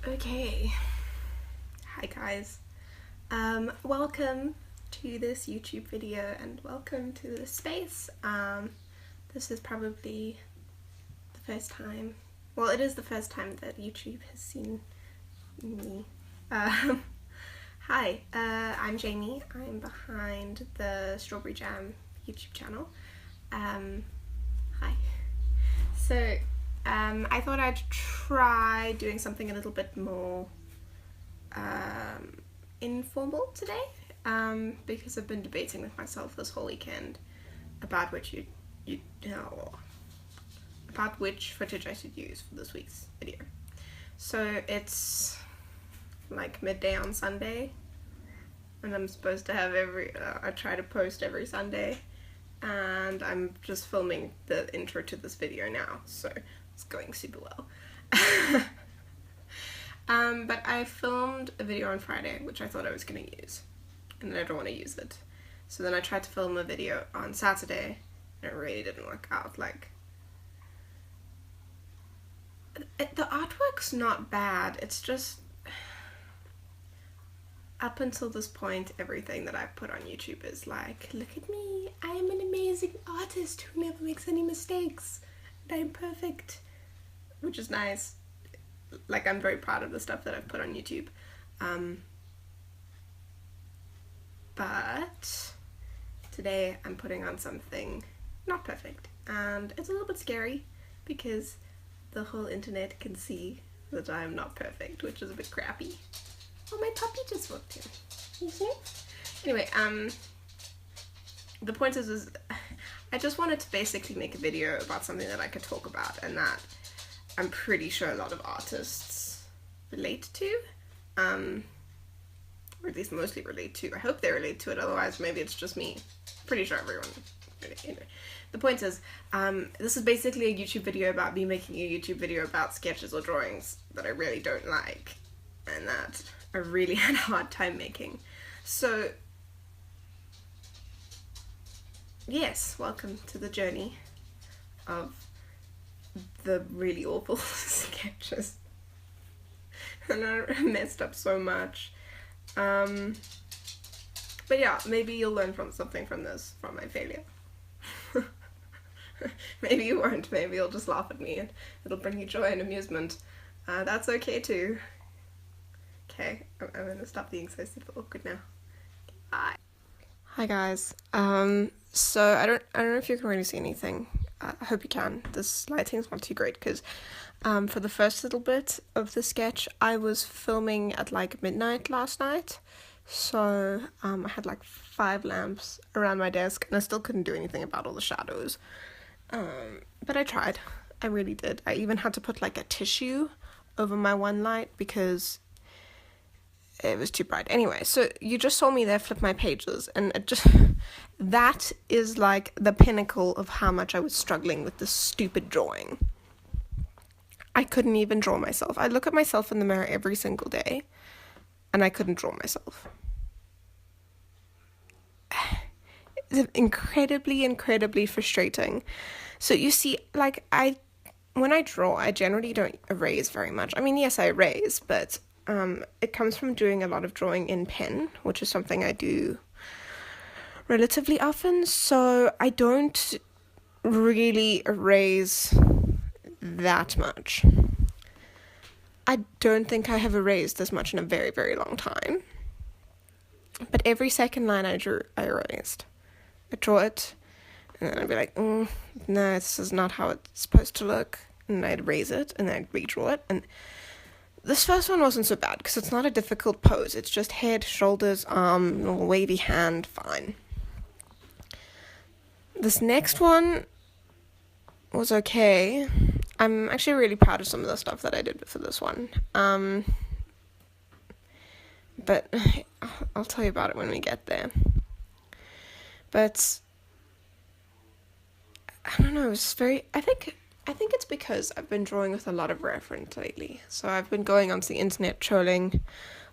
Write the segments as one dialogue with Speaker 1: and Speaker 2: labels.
Speaker 1: Okay, hi guys, welcome to this YouTube video and welcome to this space. This is probably the first time, well, it is the first time that YouTube has seen me. Hi, I'm Jamie. I'm behind the Strawberryjam YouTube channel. Hi. So, I thought I'd try doing something a little bit more informal today, because I've been debating with myself this whole weekend about which about which footage I should use for this week's video. So it's like midday on Sunday, and I'm supposed to have I try to post every Sunday, and I'm just filming the intro to this video now, so it's going super well. But I filmed a video on Friday, which I thought I was going to use, and I don't want to use it. So then I tried to film a video on Saturday, and it really didn't work out. Like, the artwork's not bad, it's just, up until this point, everything that I've put on YouTube is like, look at me, I am an amazing artist who never makes any mistakes, and I'm perfect, which is nice. Like, I'm very proud of the stuff that I've put on YouTube. But today I'm putting on something not perfect, and it's a little bit scary because the whole internet can see that I'm not perfect, which is a bit crappy. Oh, my puppy just walked in. You see? Anyway, the point is I just wanted to basically make a video about something that I could talk about, and that I'm pretty sure a lot of artists relate to, or at least mostly relate to. I hope they relate to it, otherwise maybe it's just me. Pretty sure everyone. Anyway, the point is, this is basically a YouTube video about me making a YouTube video about sketches or drawings that I really don't like, and that I really had a hard time making. So, yes, welcome to the journey of the really awful sketches. And I messed up so much. But yeah, maybe you'll learn something from this, from my failure. Maybe you won't, maybe you'll just laugh at me and it'll bring you joy and amusement. That's okay too. Okay, I'm gonna stop being so super awkward now. Bye. Hi guys. So I don't know if you can really see anything. I hope you can. This lighting's not too great because for the first little bit of the sketch I was filming at like midnight last night, so I had like 5 lamps around my desk and I still couldn't do anything about all the shadows, but I tried. I really did. I even had to put like a tissue over my one light because it was too bright. Anyway, so you just saw me there flip my pages, and it just, that is like the pinnacle of how much I was struggling with this stupid drawing. I couldn't even draw myself. I look at myself in the mirror every single day, and I couldn't draw myself. It's incredibly frustrating. So you see, like, when I draw, I generally don't erase very much. I mean, yes, I erase, but it comes from doing a lot of drawing in pen, which is something I do relatively often, so I don't really erase that much. I don't think I have erased this much in a very, very long time. But every second line I drew, I erased. I'd draw it, and then I'd be like, no, this is not how it's supposed to look, and I'd erase it, and then I'd redraw it, and this first one wasn't so bad, because it's not a difficult pose. It's just head, shoulders, arm, wavy hand, fine. This next one was okay. I'm actually really proud of some of the stuff that I did for this one. But I'll tell you about it when we get there. But I don't know, it's very, I think it's because I've been drawing with a lot of reference lately. So I've been going onto the internet trolling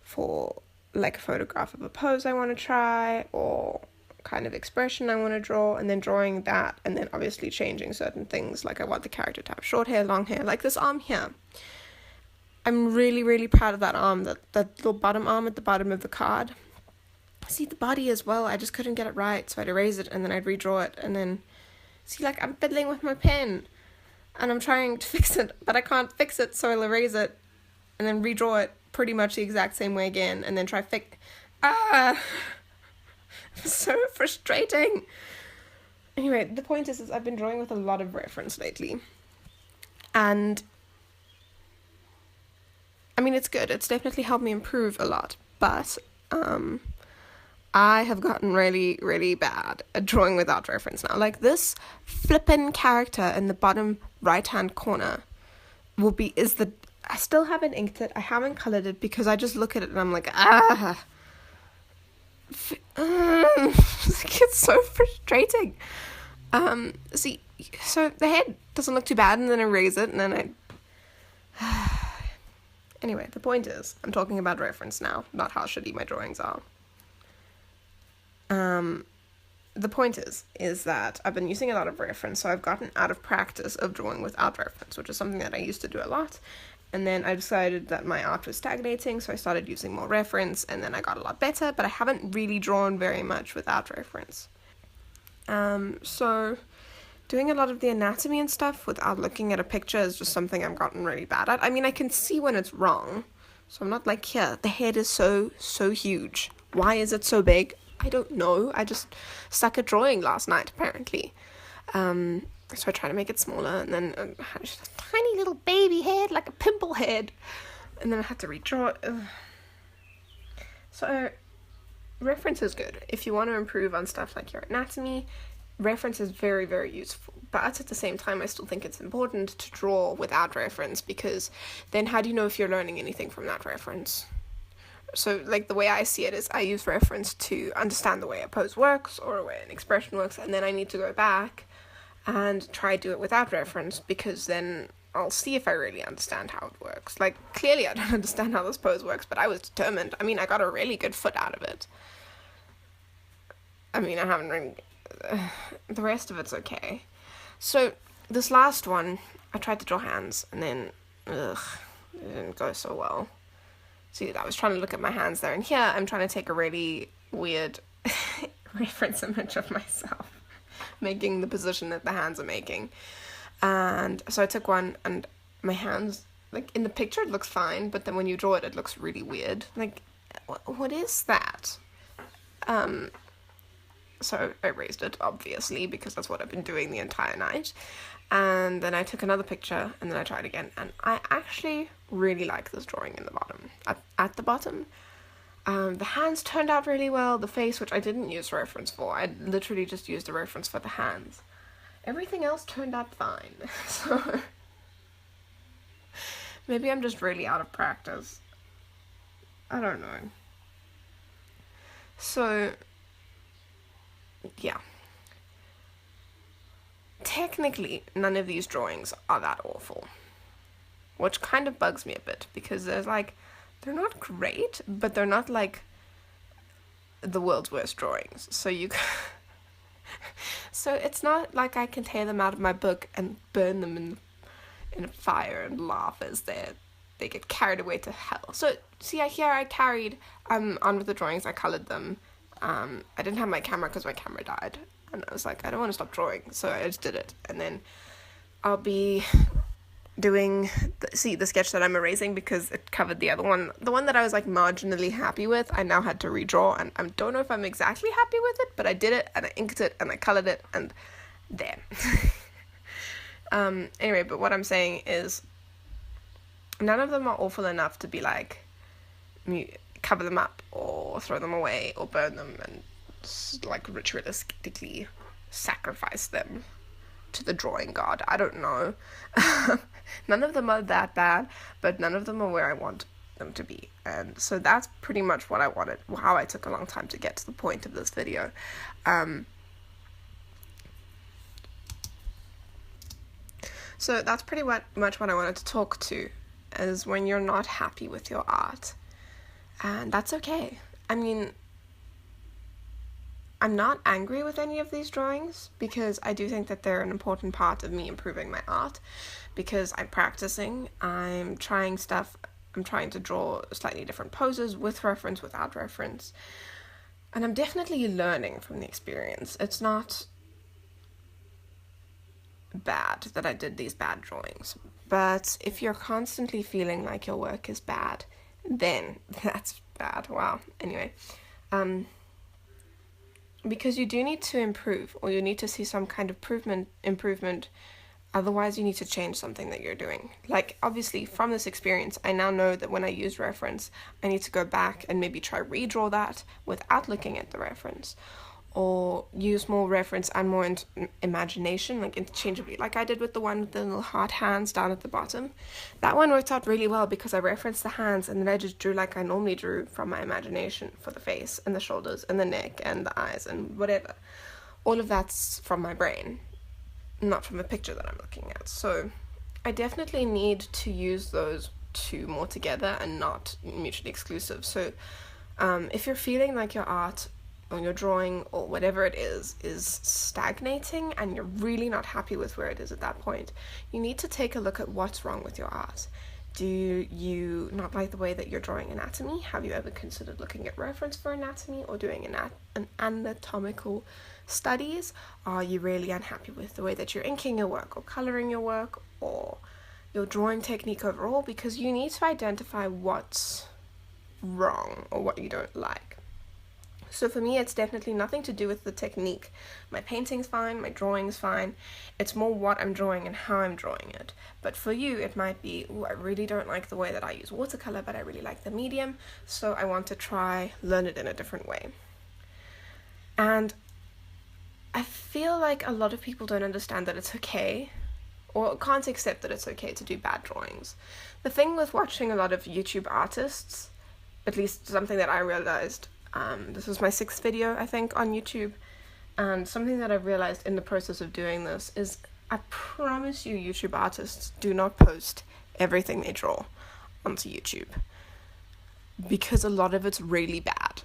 Speaker 1: for like a photograph of a pose I want to try, or kind of expression I want to draw, and then drawing that, and then obviously changing certain things, like I want the character to have short hair, long hair, like this arm here. I I'm really, really proud of that arm, that little bottom arm at the bottom of the card. See, the body as well, I just couldn't get it right, so I'd erase it and then I'd redraw it, and then, see, like, I'm fiddling with my pen, and I'm trying to fix it, but I can't fix it, so I'll erase it, and then redraw it pretty much the exact same way again, and then try so frustrating. Anyway, the point is I've been drawing with a lot of reference lately, and I mean, it's good. It's definitely helped me improve a lot, but I have gotten really, really bad at drawing without reference now. Like, this flippin' character in the bottom right-hand corner I still haven't inked it. I haven't colored it because I just look at it and I'm like, it's so frustrating. See, so the head doesn't look too bad, and then I erase it, and then Anyway, the point is, I'm talking about reference now, not how shitty my drawings are. The point is that I've been using a lot of reference, so I've gotten out of practice of drawing without reference, which is something that I used to do a lot. And then I decided that my art was stagnating, so I started using more reference, and then I got a lot better, but I haven't really drawn very much without reference. So doing a lot of the anatomy and stuff without looking at a picture is just something I've gotten really bad at. I mean, I can see when it's wrong, so I'm not like, here, the head is so huge. Why is it so big? I don't know. I just stuck at drawing last night, apparently. So I tried to make it smaller, and then I had just a tiny little baby head, like a pimple head, and then I had to redraw it. Ugh. So reference is good. If you want to improve on stuff like your anatomy, reference is very, very useful. But at the same time, I still think it's important to draw without reference, because then how do you know if you're learning anything from that reference? So, like, the way I see it is I use reference to understand the way a pose works or the way an expression works, and then I need to go back and try to do it without reference, because then I'll see if I really understand how it works. Like, clearly I don't understand how this pose works, but I was determined. I mean, I got a really good foot out of it. I mean, I haven't really... the rest of it's okay. So, this last one, I tried to draw hands, and then, it didn't go so well. See, I was trying to look at my hands there, and here I'm trying to take a really weird reference image of myself, making the position that the hands are making. And so I took one, and my hands, like, in the picture it looks fine, but then when you draw it, it looks really weird. Like, what is that? So I erased it, obviously, because that's what I've been doing the entire night. And then I took another picture, and then I tried again. And I actually really like this drawing in the bottom. At the bottom. The hands turned out really well. The face, which I didn't use reference for. I literally just used a reference for the hands. Everything else turned out fine. So maybe I'm just really out of practice. I don't know. So, yeah. Technically, none of these drawings are that awful, which kind of bugs me a bit, because they're not great, but they're not like the world's worst drawings. So it's not like I can tear them out of my book and burn them in a fire and laugh as they get carried away to hell. So see, here I carried on with the drawings. I colored them. I didn't have my camera because my camera died. And I was like, I don't want to stop drawing, so I just did it. And then I'll be doing, the sketch that I'm erasing because it covered the other one. The one that I was, like, marginally happy with, I now had to redraw, and I don't know if I'm exactly happy with it, but I did it, and I inked it, and I colored it, and there. Anyway, but what I'm saying is, none of them are awful enough to be, like, cover them up, or throw them away, or burn them, and like ritualistically sacrifice them to the drawing god. I don't know. None of them are that bad, but none of them are where I want them to be. And so that's pretty much what I wanted, how I took a long time to get to the point of this video. So that's pretty much what I wanted to talk to, is when you're not happy with your art. And that's okay. I mean, I'm not angry with any of these drawings, because I do think that they're an important part of me improving my art, because I'm practicing, I'm trying stuff I'm trying to draw slightly different poses with reference, without reference. And I'm definitely learning from the experience. It's not bad that I did these bad drawings. But if you're constantly feeling like your work is bad, then that's bad. Wow. Anyway, because you do need to improve, or you need to see some kind of improvement. Otherwise, you need to change something that you're doing. Like, obviously, from this experience, I now know that when I use reference, I need to go back and maybe try redraw that without looking at the reference. Or use more reference and more imagination, like interchangeably, like I did with the one with the little heart hands down at the bottom. That one worked out really well because I referenced the hands and then I just drew like I normally drew from my imagination for the face and the shoulders and the neck and the eyes and whatever. All of that's from my brain, not from a picture that I'm looking at. So I definitely need to use those two more together and not mutually exclusive. So if you're feeling like your art or your drawing or whatever it is stagnating and you're really not happy with where it is at that point, you need to take a look at what's wrong with your art. Do you not like the way that you're drawing anatomy? Have you ever considered looking at reference for anatomy or doing an anatomical studies? Are you really unhappy with the way that you're inking your work or coloring your work or your drawing technique overall? Because you need to identify what's wrong or what you don't like. So for me, it's definitely nothing to do with the technique. My painting's fine, my drawing's fine. It's more what I'm drawing and how I'm drawing it. But for you, it might be, I really don't like the way that I use watercolor, but I really like the medium, so I want to try learn it in a different way. And I feel like a lot of people don't understand that it's okay, or can't accept that it's okay to do bad drawings. The thing with watching a lot of YouTube artists, at least something that I realized, this was my 6th video, I think, on YouTube, and something that I realized in the process of doing this is I promise you YouTube artists do not post everything they draw onto YouTube, because a lot of it's really bad.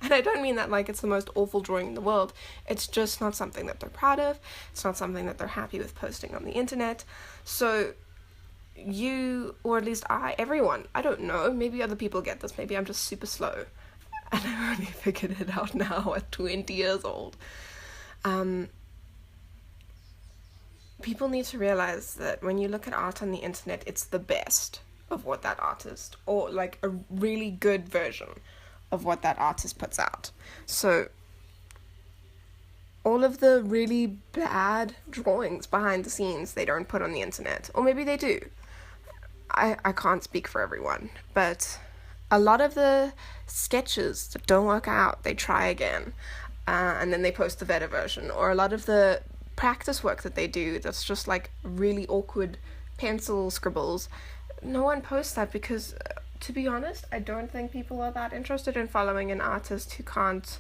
Speaker 1: And I don't mean that like it's the most awful drawing in the world. It's just not something that they're proud of. It's not something that they're happy with posting on the internet. So you, or at least everyone, I don't know, maybe other people get this, maybe I'm just super slow and I only figured it out now at 20 years old. People need to realize that when you look at art on the internet, it's the best of what that artist, or like a really good version of what that artist puts out. So all of the really bad drawings behind the scenes, they don't put on the internet, or maybe they do. I can't speak for everyone, but a lot of the sketches that don't work out, they try again, and then they post the better version. Or a lot of the practice work that they do that's just like really awkward pencil scribbles, no one posts that because, to be honest, I don't think people are that interested in following an artist who can't,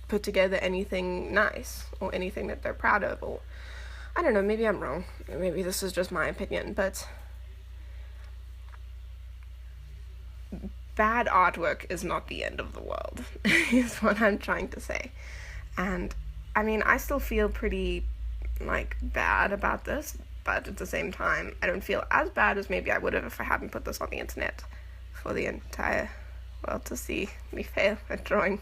Speaker 1: put together anything nice or anything that they're proud of. Or I don't know, maybe I'm wrong. Maybe this is just my opinion, but bad artwork is not the end of the world, is what I'm trying to say. And I mean, I still feel pretty bad about this, but at the same time, I don't feel as bad as maybe I would have if I hadn't put this on the internet for the entire world to see me fail at drawing.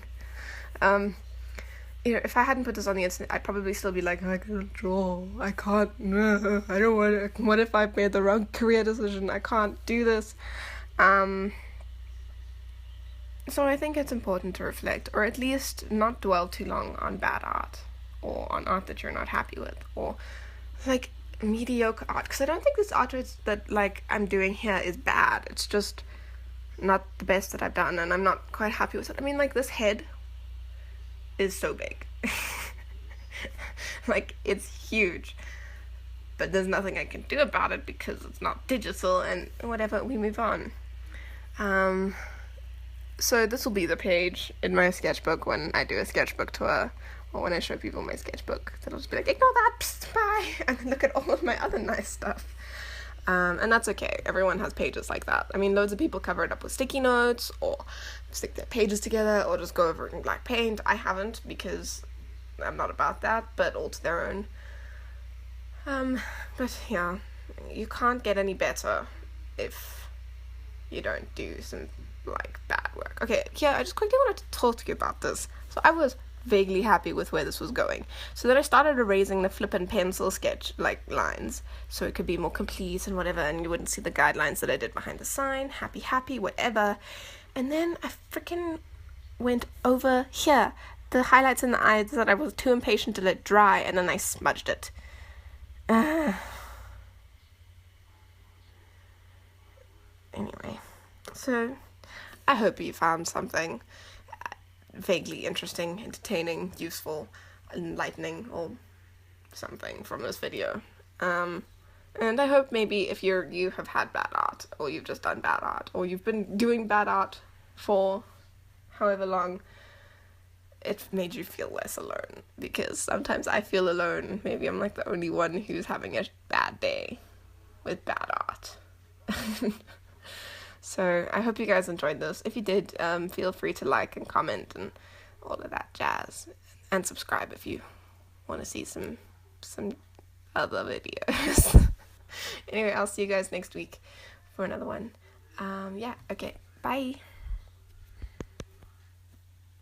Speaker 1: If I hadn't put this on the internet, I'd probably still be like, I can't draw, I can't, no, I don't want to, what if I made the wrong career decision, I can't do this. So I think it's important to reflect, or at least not dwell too long on bad art, or on art that you're not happy with, or mediocre art, because I don't think this art that I'm doing here is bad. It's just not the best that I've done, and I'm not quite happy with it. I mean, this head is so big. It's huge, but there's nothing I can do about it because it's not digital, and whatever, we move on. So this will be the page in my sketchbook when I do a sketchbook tour, or when I show people my sketchbook. That'll just be like, ignore that, psst, bye, and then look at all of my other nice stuff. And that's okay. Everyone has pages like that. I mean, loads of people cover it up with sticky notes, or stick their pages together, or just go over it in black paint. I haven't, because I'm not about that, but all to their own. But yeah, you can't get any better if you don't do some, like, bad work. Okay, yeah, I just quickly wanted to talk to you about this. So I was vaguely happy with where this was going. So then I started erasing the flip and pencil sketch, like, lines, so it could be more complete and whatever, and you wouldn't see the guidelines that I did behind the sign. Happy, whatever. And then I freaking went over here, the highlights in the eyes that I was too impatient to let dry, and then I smudged it. Anyway, so I hope you found something vaguely interesting, entertaining, useful, enlightening, or something from this video. And I hope maybe if you have had bad art, or you've just done bad art, or you've been doing bad art for however long, it made you feel less alone, because sometimes I feel alone. Maybe I'm like the only one who's having a bad day with bad art. So I hope you guys enjoyed this. If you did, feel free to like and comment and all of that jazz, and subscribe if you want to see some other videos. Anyway, I'll see you guys next week for another one. Yeah, okay, bye.